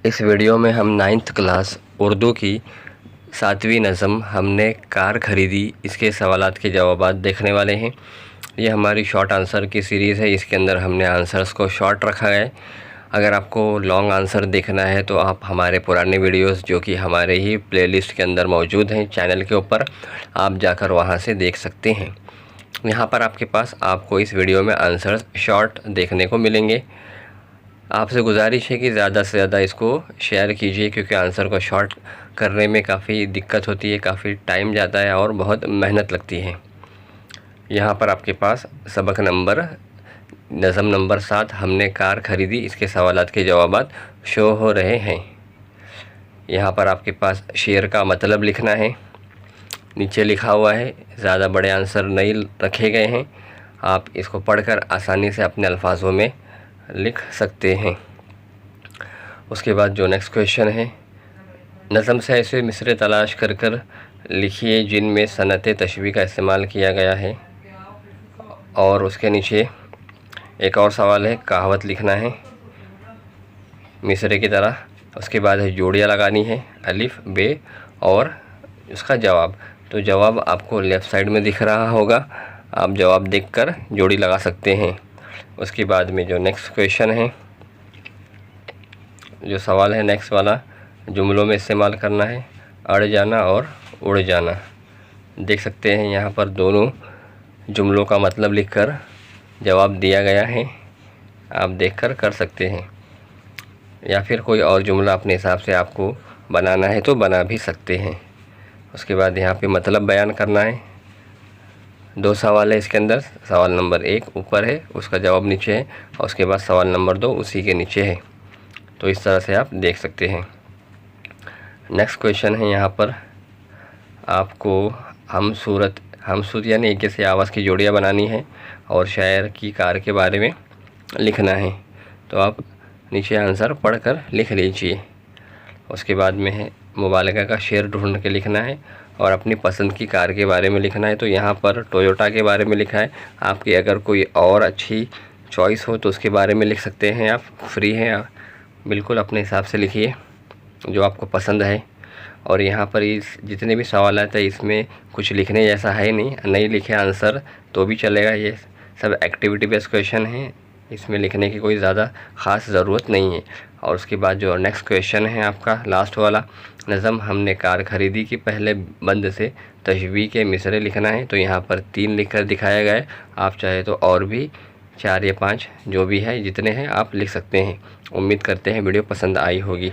इस वीडियो में हम 9th क्लास उर्दू की 7वीं नज़म हमने कार ख़रीदी इसके सवालात के जवाबात देखने वाले हैं। ये हमारी शॉर्ट आंसर की सीरीज़ है। इसके अंदर हमने आंसर्स को शॉर्ट रखा है। अगर आपको लॉन्ग आंसर देखना है तो आप हमारे पुराने वीडियोस जो कि हमारे ही प्लेलिस्ट के अंदर मौजूद हैं चैनल के ऊपर, आप जाकर वहां से देख सकते हैं। यहाँ पर आपके पास आपको इस वीडियो में आंसर्स शॉर्ट देखने को मिलेंगे। आपसे गुजारिश है कि ज़्यादा से ज़्यादा इसको शेयर कीजिए, क्योंकि आंसर को शॉर्ट करने में काफ़ी दिक्कत होती है, काफ़ी टाइम जाता है और बहुत मेहनत लगती है। यहाँ पर आपके पास सबक नंबर नज़म नंबर 7 हमने कार ख़रीदी इसके सवालात के जवाबात शो हो रहे हैं। यहाँ पर आपके पास शेर का मतलब लिखना है। नीचे लिखा हुआ है, ज़्यादा बड़े आंसर नहीं रखे गए हैं। आप इसको पढ़कर आसानी से अपने अल्फाजों में लिख सकते हैं। उसके बाद जो नेक्स्ट क्वेश्चन है, नज़म से ऐसे मिसरे तलाश कर कर लिखिए जिनमें सनत तशबीह का इस्तेमाल किया गया है। और उसके नीचे एक और सवाल है, कहावत लिखना है मिसरे की तरह। उसके बाद है जोड़ियाँ लगानी है, अलिफ बे और उसका जवाब। तो जवाब आपको लेफ़्ट साइड में दिख रहा होगा, आप जवाब देखकर जोड़ी लगा सकते हैं। उसके बाद में जो नेक्स्ट क्वेश्चन है, जो सवाल है नेक्स्ट वाला, जुमलों में इस्तेमाल करना है अड़ जाना और उड़ जाना। देख सकते हैं यहाँ पर दोनों जुमलों का मतलब लिखकर जवाब दिया गया है, आप देखकर कर सकते हैं, या फिर कोई और जुमला अपने हिसाब से आपको बनाना है तो बना भी सकते हैं। उसके बाद यहाँ पे मतलब बयान करना है। 2 सवाल है इसके अंदर, सवाल नंबर 1 ऊपर है, उसका जवाब नीचे है, और उसके बाद सवाल नंबर 2 उसी के नीचे है। तो इस तरह से आप देख सकते हैं। नेक्स्ट क्वेश्चन है, यहाँ पर आपको हमसूरत यानी एक जैसे आवाज़ की जोड़ियाँ बनानी है और शायर की कार के बारे में लिखना है। तो आप नीचे आंसर पढ़कर लिख लीजिए। उसके बाद में है मुबालगा का शेर ढूंढ के लिखना है और अपनी पसंद की कार के बारे में लिखना है। तो यहाँ पर टोयोटा के बारे में लिखा है। आपकी अगर कोई और अच्छी चॉइस हो तो उसके बारे में लिख सकते हैं, आप फ्री हैं, आप बिल्कुल अपने हिसाब से लिखिए जो आपको पसंद है। और यहाँ पर इस जितने भी सवाल आते हैं इसमें कुछ लिखने जैसा है नहीं लिखे आंसर तो भी चलेगा। ये सब एक्टिविटी बेस्ड क्वेश्चन है, इसमें लिखने की कोई ज़्यादा ख़ास ज़रूरत नहीं है। और उसके बाद जो नेक्स्ट क्वेश्चन है आपका लास्ट वाला, नज़म हमने कार ख़रीदी की पहले बंद से तशबीह के मिसरे लिखना है। तो यहाँ पर 3 लिखकर दिखाया गया है, आप चाहे तो और भी 4 या 5 जो भी है जितने हैं आप लिख सकते हैं। उम्मीद करते हैं वीडियो पसंद आई होगी।